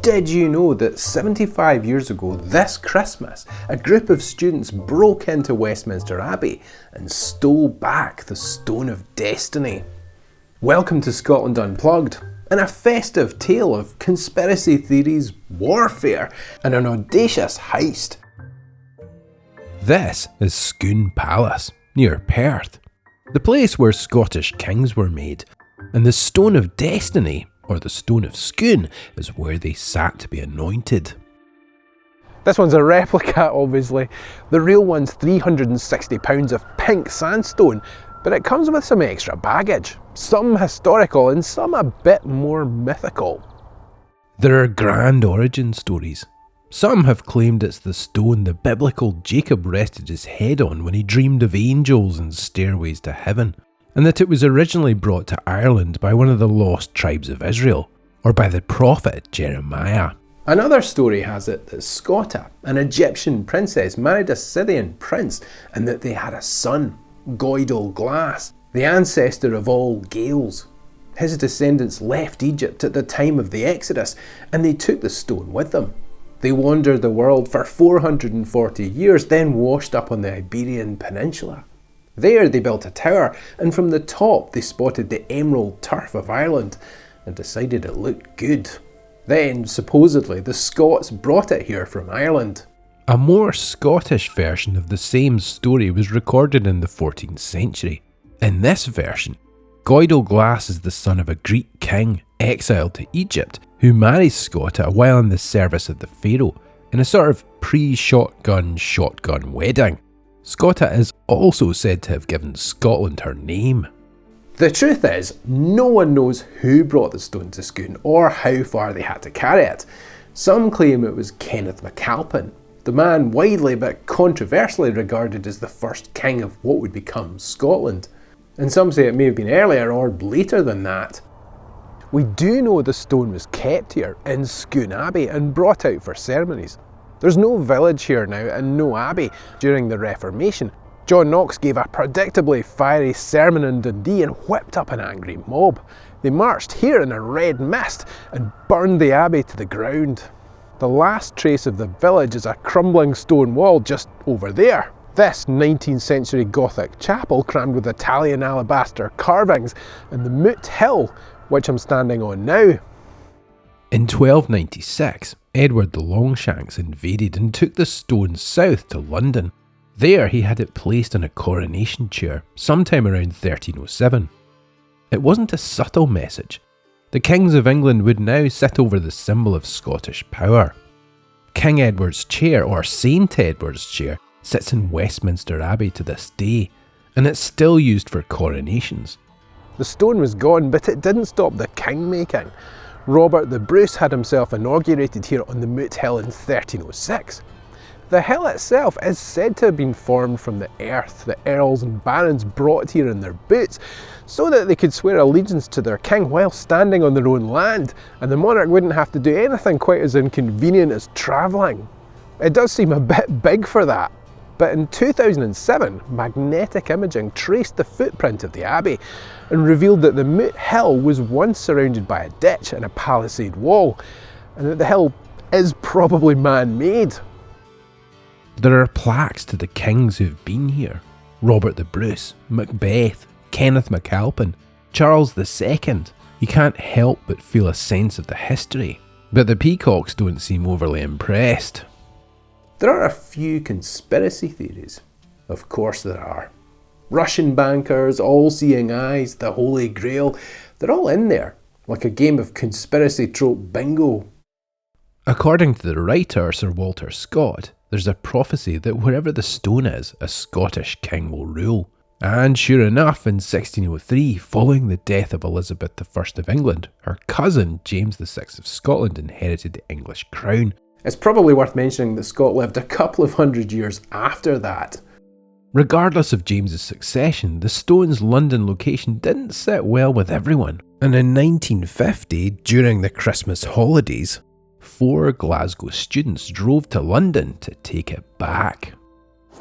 Did you know that 75 years ago this Christmas, a group of students broke into Westminster Abbey and stole back the Stone of Destiny? Welcome to Scotland Unplugged, and a festive tale of conspiracy theories, warfare, and an audacious heist. This is Scone Palace, near Perth, the place where Scottish kings were made, and the Stone of Destiny, or the Stone of Scone, is where they sat to be anointed. This one's a replica, obviously. The real one's £360 of pink sandstone, but it comes with some extra baggage, some historical and some a bit more mythical. There are grand origin stories. Some have claimed it's the stone the biblical Jacob rested his head on when he dreamed of angels and stairways to heaven, and that it was originally brought to Ireland by one of the lost tribes of Israel, or by the prophet Jeremiah. Another story has it that Scota, an Egyptian princess, married a Syrian prince, and that they had a son, Goidel Glass, the ancestor of all Gaels. His descendants left Egypt at the time of the Exodus, and they took the stone with them. They wandered the world for 440 years, then washed up on the Iberian Peninsula. There they built a tower, and from the top they spotted the emerald turf of Ireland and decided it looked good. Then, supposedly, the Scots brought it here from Ireland. A more Scottish version of the same story was recorded in the 14th century. In this version, Goidel Glass is the son of a Greek king exiled to Egypt who marries Scota while in the service of the pharaoh in a sort of pre-shotgun wedding. Scota is also said to have given Scotland her name. The truth is, no one knows who brought the stone to Scone or how far they had to carry it. Some claim it was Kenneth MacAlpin, the man widely but controversially regarded as the first king of what would become Scotland. And some say it may have been earlier or later than that. We do know the stone was kept here in Scone Abbey and brought out for ceremonies. There's no village here now and no abbey during the Reformation. John Knox gave a predictably fiery sermon in Dundee and whipped up an angry mob. They marched here in a red mist and burned the abbey to the ground. The last trace of the village is a crumbling stone wall just over there. This 19th century Gothic chapel crammed with Italian alabaster carvings and the Moot Hill, which I'm standing on now. In 1296, Edward the Longshanks invaded and took the stone south to London. There he had it placed in a coronation chair sometime around 1307. It wasn't a subtle message. The kings of England would now sit over the symbol of Scottish power. King Edward's chair, or Saint Edward's chair, sits in Westminster Abbey to this day, and it's still used for coronations. The stone was gone, but it didn't stop the king making. Robert the Bruce had himself inaugurated here on the Moot Hill in 1306. The hill itself is said to have been formed from the earth the earls and barons brought here in their boots, so that they could swear allegiance to their king while standing on their own land, and the monarch wouldn't have to do anything quite as inconvenient as travelling. It does seem a bit big for that. But in 2007, magnetic imaging traced the footprint of the abbey and revealed that the Moot Hill was once surrounded by a ditch and a palisade wall, and that the hill is probably man-made. There are plaques to the kings who've been here: Robert the Bruce, Macbeth, Kenneth MacAlpin, Charles II. You can't help but feel a sense of the history, but the peacocks don't seem overly impressed. There are a few conspiracy theories. Of course there are. Russian bankers, all-seeing eyes, the Holy Grail, they're all in there, like a game of conspiracy trope bingo. According to the writer Sir Walter Scott, there's a prophecy that wherever the stone is, a Scottish king will rule. And sure enough, in 1603, following the death of Elizabeth I of England, her cousin James VI of Scotland inherited the English crown. It's probably worth mentioning that Scott lived a couple of hundred years after that. Regardless of James's succession, the stone's London location didn't sit well with everyone. And in 1950, during the Christmas holidays, 4 Glasgow students drove to London to take it back.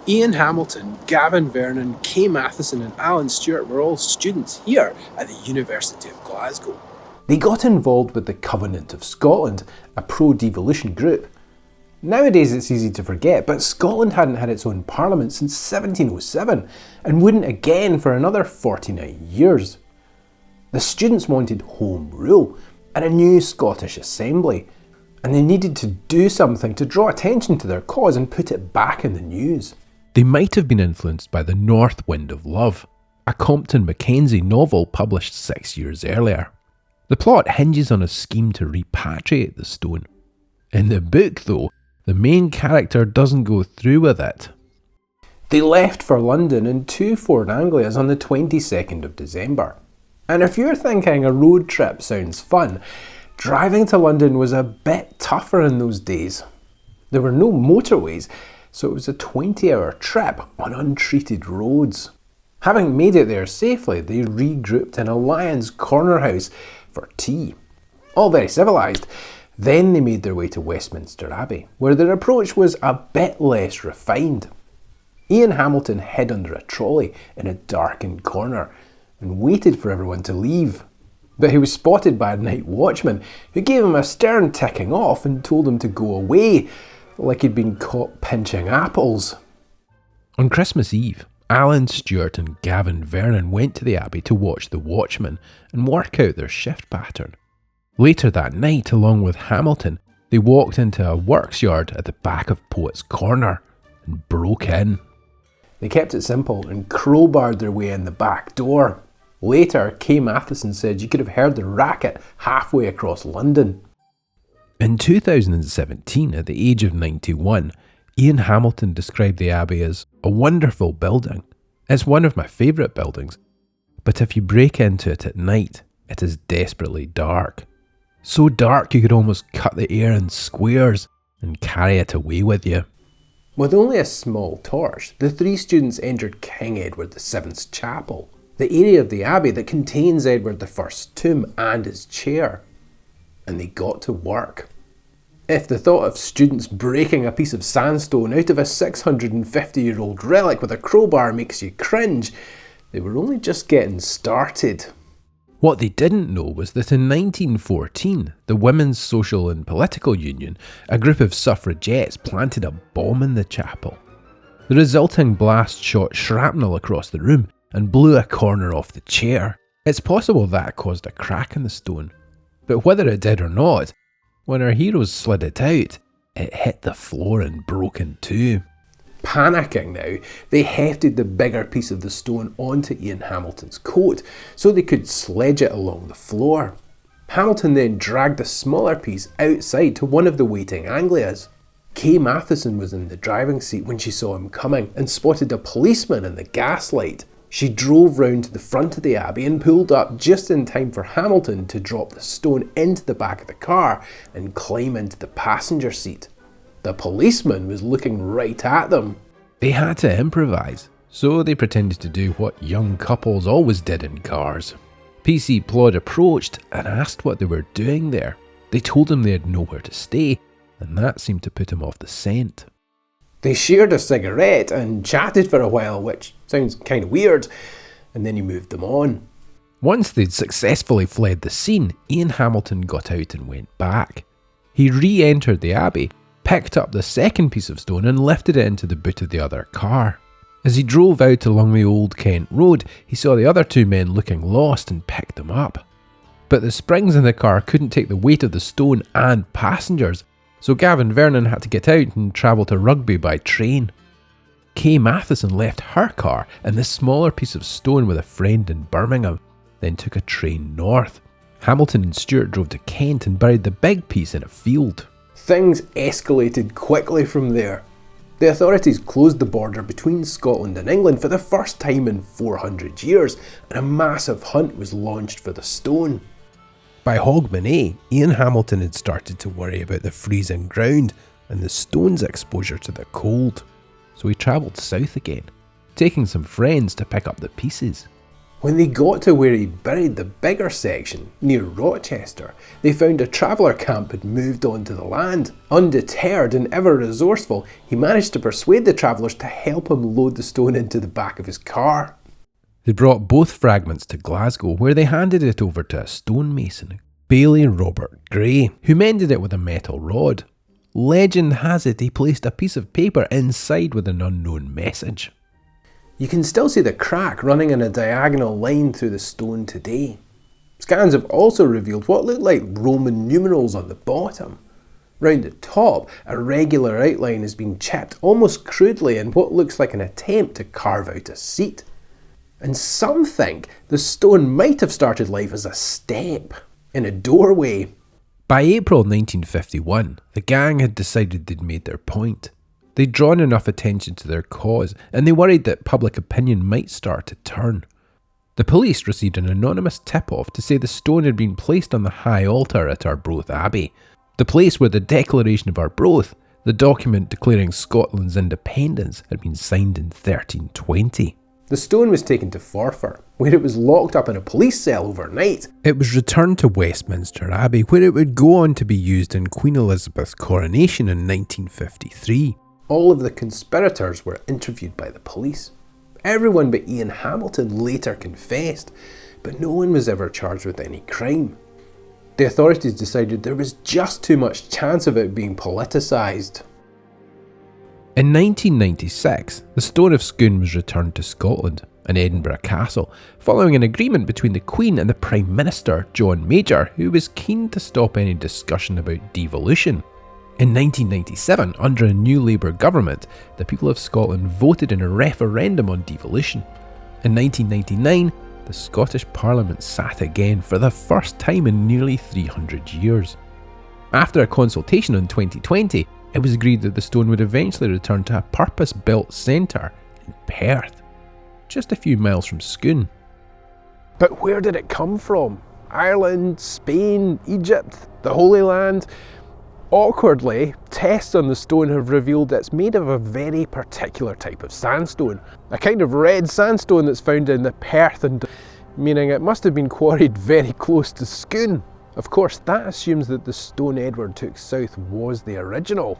Ian Hamilton, Gavin, Vernon, Matheson and Alan Stuart were all students here at the University of Glasgow. They got involved with the Covenant of Scotland, a pro-devolution group. Nowadays it's easy to forget, but Scotland hadn't had its own parliament since 1707 and wouldn't again for another 49 years. The students wanted home rule and a new Scottish Assembly, and they needed to do something to draw attention to their cause and put it back in the news. They might have been influenced by The North Wind of Love, a Compton Mackenzie novel published 6 years earlier. The plot hinges on a scheme to repatriate the stone. In the book, though, the main character doesn't go through with it. They left for London in 2 Ford Anglias on the 22nd of December. And if you're thinking a road trip sounds fun, driving to London was a bit tougher in those days. There were no motorways, so it was a 20-hour trip on untreated roads. Having made it there safely, they regrouped in a Lion's Corner house for tea. All very civilised. Then they made their way to Westminster Abbey, where their approach was a bit less refined. Ian Hamilton hid under a trolley in a darkened corner and waited for everyone to leave. But he was spotted by a night watchman who gave him a stern ticking off and told him to go away, like he'd been caught pinching apples. On Christmas Eve, Alan, Stuart and Gavin Vernon went to the Abbey to watch the watchman and work out their shift pattern. Later that night, along with Hamilton, they walked into a works yard at the back of Poets' Corner and broke in. They kept it simple and crowbarred their way in the back door. Later, Matheson said you could have heard the racket halfway across London. In 2017, at the age of 91, Ian Hamilton described the Abbey as a wonderful building. It's one of my favourite buildings, but if you break into it at night, it is desperately dark. So dark you could almost cut the air in squares and carry it away with you. With only a small torch, the 3 students entered King Edward VII's chapel, the area of the Abbey that contains Edward I's tomb and his chair. And they got to work. If the thought of students breaking a piece of sandstone out of a 650-year-old relic with a crowbar makes you cringe, they were only just getting started. What they didn't know was that in 1914, the Women's Social and Political Union, a group of suffragettes, planted a bomb in the chapel. The resulting blast shot shrapnel across the room and blew a corner off the chair. It's possible that caused a crack in the stone. But whether it did or not, when our heroes slid it out, it hit the floor and broke in two. Panicking now, they hefted the bigger piece of the stone onto Ian Hamilton's coat so they could sledge it along the floor. Hamilton then dragged the smaller piece outside to one of the waiting Anglias. Matheson was in the driving seat when she saw him coming and spotted a policeman in the gaslight. She drove round to the front of the Abbey and pulled up just in time for Hamilton to drop the stone into the back of the car and climb into the passenger seat. The policeman was looking right at them. They had to improvise, so they pretended to do what young couples always did in cars. PC Plod approached and asked what they were doing there. They told him they had nowhere to stay, and that seemed to put him off the scent. They shared a cigarette and chatted for a while, which sounds kind of weird, and then he moved them on. Once they'd successfully fled the scene, Ian Hamilton got out and went back. He re-entered the Abbey, picked up the second piece of stone and lifted it into the boot of the other car. As he drove out along the Old Kent Road, he saw the other 2 men looking lost and picked them up. But the springs in the car couldn't take the weight of the stone and passengers, so Gavin Vernon had to get out and travel to Rugby by train. Matheson left her car and the smaller piece of stone with a friend in Birmingham, then took a train north. Hamilton and Stuart drove to Kent and buried the big piece in a field. Things escalated quickly from there. The authorities closed the border between Scotland and England for the first time in 400 years, and a massive hunt was launched for the stone. By Hogmanay, Ian Hamilton had started to worry about the freezing ground and the stone's exposure to the cold, so he travelled south again, taking some friends to pick up the pieces. When they got to where he buried the bigger section, near Rochester, they found a traveller camp had moved onto the land. Undeterred and ever resourceful, he managed to persuade the travellers to help him load the stone into the back of his car. They brought both fragments to Glasgow, where they handed it over to a stonemason, Bailey Robert Gray, who mended it with a metal rod. Legend has it he placed a piece of paper inside with an unknown message. You can still see the crack running in a diagonal line through the stone today. Scans have also revealed what look like Roman numerals on the bottom. Round the top, a regular outline has been chipped almost crudely in what looks like an attempt to carve out a seat. And some think the stone might have started life as a step in a doorway. By April 1951, the gang had decided they'd made their point. They'd drawn enough attention to their cause, and they worried that public opinion might start to turn. The police received an anonymous tip-off to say the stone had been placed on the high altar at Arbroath Abbey, the place where the Declaration of Arbroath, the document declaring Scotland's independence, had been signed in 1320. The stone was taken to Forfar, where it was locked up in a police cell overnight. It was returned to Westminster Abbey, where it would go on to be used in Queen Elizabeth's coronation in 1953. All of the conspirators were interviewed by the police. Everyone but Ian Hamilton later confessed, but no one was ever charged with any crime. The authorities decided there was just too much chance of it being politicised. In 1996, the Stone of Scone was returned to Scotland and Edinburgh Castle, following an agreement between the Queen and the Prime Minister, John Major, who was keen to stop any discussion about devolution. In 1997, under a new Labour government, the people of Scotland voted in a referendum on devolution. In 1999, the Scottish Parliament sat again for the first time in nearly 300 years. After a consultation in 2020, it was agreed that the stone would eventually return to a purpose-built centre in Perth, just a few miles from Scone. But where did it come from? Ireland, Spain, Egypt, the Holy Land? Awkwardly, tests on the stone have revealed it's made of a very particular type of sandstone, a kind of red sandstone that's found in the Perth, and meaning it must have been quarried very close to Scone. Of course, that assumes that the stone Edward took south was the original.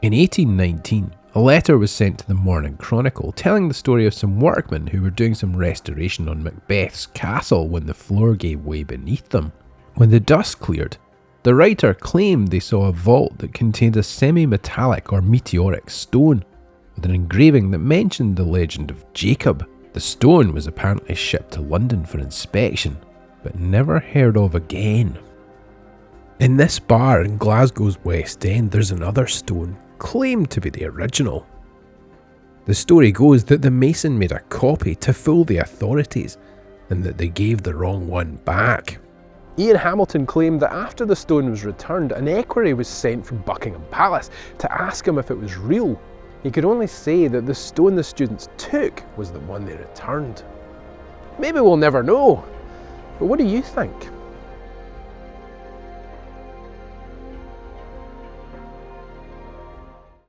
In 1819, a letter was sent to the Morning Chronicle telling the story of some workmen who were doing some restoration on Macbeth's castle when the floor gave way beneath them. When the dust cleared, the writer claimed they saw a vault that contained a semi-metallic or meteoric stone with an engraving that mentioned the legend of Jacob. The stone was apparently shipped to London for inspection, but never heard of again. In this bar in Glasgow's West End, there's another stone claimed to be the original. The story goes that the mason made a copy to fool the authorities and that they gave the wrong one back. Ian Hamilton claimed that after the stone was returned, an equerry was sent from Buckingham Palace to ask him if it was real. He could only say that the stone the students took was the one they returned. Maybe we'll never know, but what do you think?